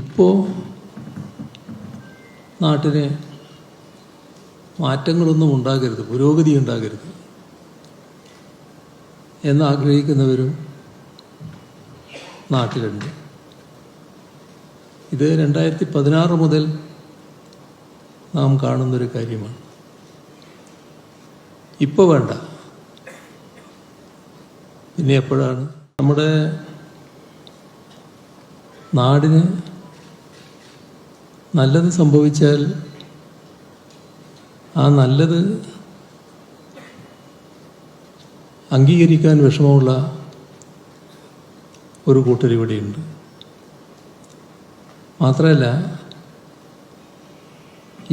ഇപ്പോൾ നാട്ടിന് മാറ്റങ്ങളൊന്നും ഉണ്ടാകരുത്, പുരോഗതി ഉണ്ടാകരുത് എന്നാഗ്രഹിക്കുന്നവരും നാട്ടിലുണ്ട്. ഇത് 2016 മുതൽ നാം കാണുന്നൊരു കാര്യമാണ്. ഇപ്പോൾ വേണ്ട, പിന്നെ എപ്പോഴാണ്? നമ്മുടെ നാടിന് നല്ലത് സംഭവിച്ചാൽ ആ നല്ലത് അംഗീകരിക്കാൻ വിഷമമുള്ള ഒരു കൂട്ടരിവിടെയുണ്ട്. മാത്രമല്ല,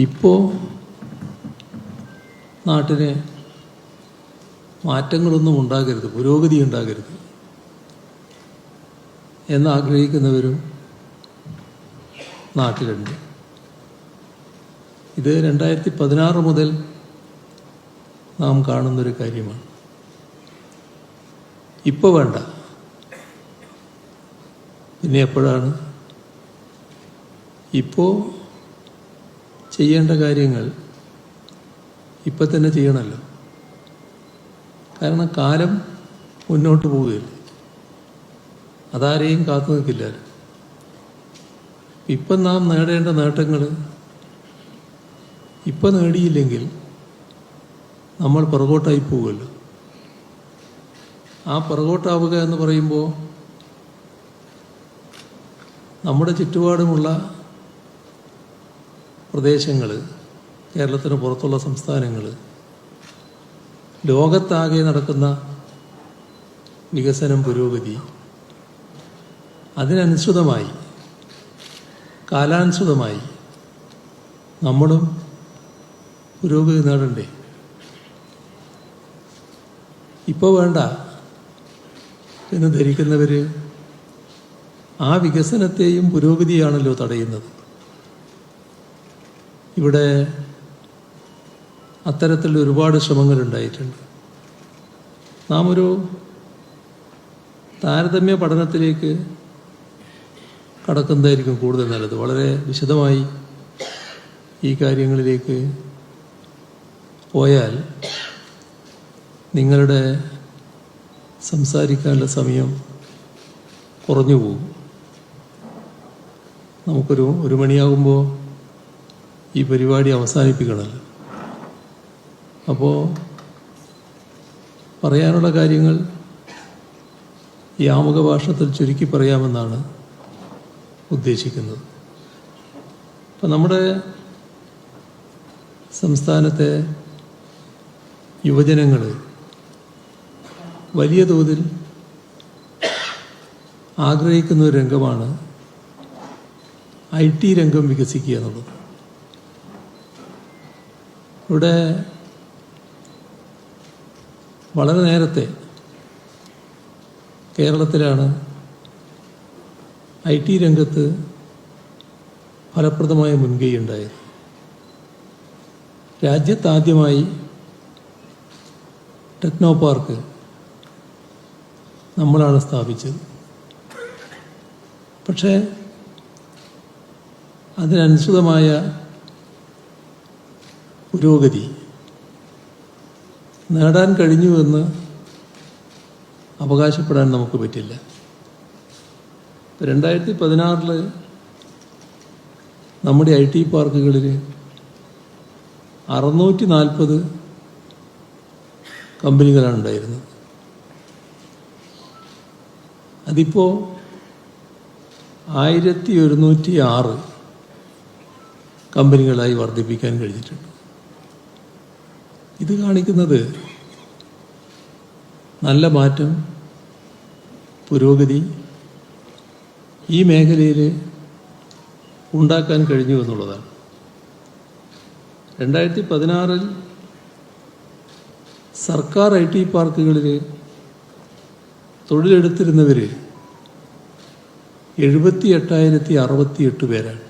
ഇപ്പോൾ നാട്ടിന് മാറ്റങ്ങളൊന്നും ഉണ്ടാകരുത്, പുരോഗതി ഉണ്ടാകരുത് എന്നാഗ്രഹിക്കുന്നവരും നാട്ടിലുണ്ട്. ഇത് 2016 മുതൽ നാം കാണുന്നൊരു കാര്യമാണ്. ഇപ്പോൾ വേണ്ട, പിന്നെ എപ്പോഴാണ്? ഇപ്പോൾ ചെയ്യേണ്ട കാര്യങ്ങൾ ഇപ്പം തന്നെ ചെയ്യണമല്ലോ. കാരണം കാലം മുന്നോട്ട് പോവുകയില്ല, അതാരെയും കാത്തു നിൽക്കില്ലല്ലോ. ഇപ്പം നാം നേടേണ്ട നേട്ടങ്ങൾ ഇപ്പം നേടിയില്ലെങ്കിൽ നമ്മൾ പുറകോട്ടായി പോവുമല്ലോ. ആ പുറകോട്ടാവുക എന്ന് പറയുമ്പോൾ നമ്മുടെ ചുറ്റുപാടുമുള്ള പ്രദേശങ്ങൾ, കേരളത്തിന് പുറത്തുള്ള സംസ്ഥാനങ്ങൾ, ലോകത്താകെ നടക്കുന്ന വികസനം, പുരോഗതി, അതിനനുസൃതമായി കാലാനുസൃതമായി നമ്മളും പുരോഗതി നേടണ്ടേ? ഇപ്പോൾ വേണ്ട എന്ന് ധരിക്കുന്നവർ ആ വികസനത്തെയും പുരോഗതിയാണല്ലോ തടയുന്നത്. ഇവിടെ അത്തരത്തിൽ ഒരുപാട് ശ്രമങ്ങളുണ്ടായിട്ടുണ്ട്. നാം ഒരു താരതമ്യ പഠനത്തിലേക്ക് കടക്കുന്നതായിരിക്കും കൂടുതൽ നല്ലത്. വളരെ വിശദമായി ഈ കാര്യങ്ങളിലേക്ക് പോയാൽ നിങ്ങളുടെ സംസാരിക്കാനുള്ള സമയം കുറഞ്ഞു പോകും. ഒരു മണിയാകുമ്പോൾ ഈ പരിപാടി അവസാനിപ്പിക്കണമല്ലോ. അപ്പോൾ പറയാനുള്ള കാര്യങ്ങൾ ഈ ആമുഖ ഭാഷത്തിൽ ചുരുക്കി പറയാമെന്നാണ് ഉദ്ദേശിക്കുന്നത്. അപ്പം നമ്മുടെ സംസ്ഥാനത്തെ യുവജനങ്ങൾ വലിയ തോതിൽ ആഗ്രഹിക്കുന്ന ഒരു രംഗമാണ് IT രംഗം വികസിക്കുക എന്നുള്ളത്. ഇവിടെ വളരെ നേരത്തെ കേരളത്തിലാണ് IT രംഗത്ത് ഫലപ്രദമായ മുൻകൈ ഉണ്ടായത്. രാജ്യത്താദ്യമായി ടെക്നോ പാർക്ക് നമ്മളാണ് സ്ഥാപിച്ചത്. പക്ഷേ അതിനനുസൃതമായ പുരോഗതി നേടാൻ കഴിഞ്ഞുവെന്ന് അവകാശപ്പെടാൻ നമുക്ക് പറ്റില്ല. 2016 നമ്മുടെ IT പാർക്കുകളിൽ 640 കമ്പനികളാണ് ഉണ്ടായിരുന്നത്. അതിപ്പോൾ 1106 കമ്പനികളായി വർദ്ധിപ്പിക്കാൻ കഴിഞ്ഞിട്ടുണ്ട്. ഇത് കാണിക്കുന്നത് നല്ല മാറ്റം, പുരോഗതി ഈ മേഖലയിൽ ഉണ്ടാക്കാൻ കഴിഞ്ഞു എന്നുള്ളതാണ്. 2016 സർക്കാർ IT പാർക്കുകളിൽ തൊഴിലെടുത്തിരുന്നവർ 78,068 പേരാണ്.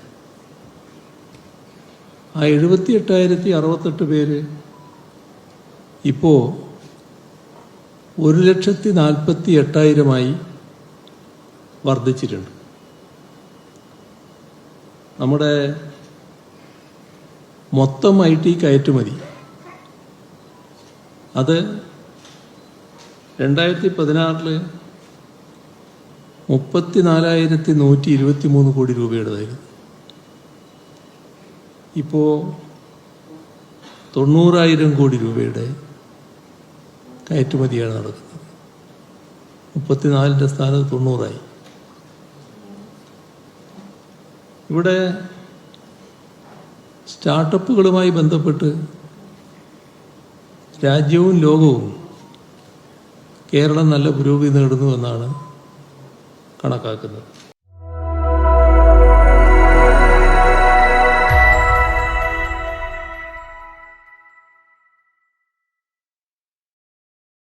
ആ 78,068 പേര് ഇപ്പോൾ 1,48,000 വർദ്ധിച്ചിട്ടുണ്ട്. നമ്മുടെ മൊത്തം IT കയറ്റുമതി അത് 2016 34,123 കോടി രൂപയുടേതായിരുന്നു. ഇപ്പോൾ 90,000 കോടി രൂപയുടെ കയറ്റുമതിയാണ് നടക്കുന്നത്. 34ൻ്റെ സ്ഥാനത്ത് 90ആയി. ഇവിടെ സ്റ്റാർട്ടപ്പുകളുമായി ബന്ധപ്പെട്ട് രാജ്യവും ലോകവും കേരളം നല്ല പുരോഗതി നേടുന്നുവെന്നാണ് കണക്കാക്കുന്നത്.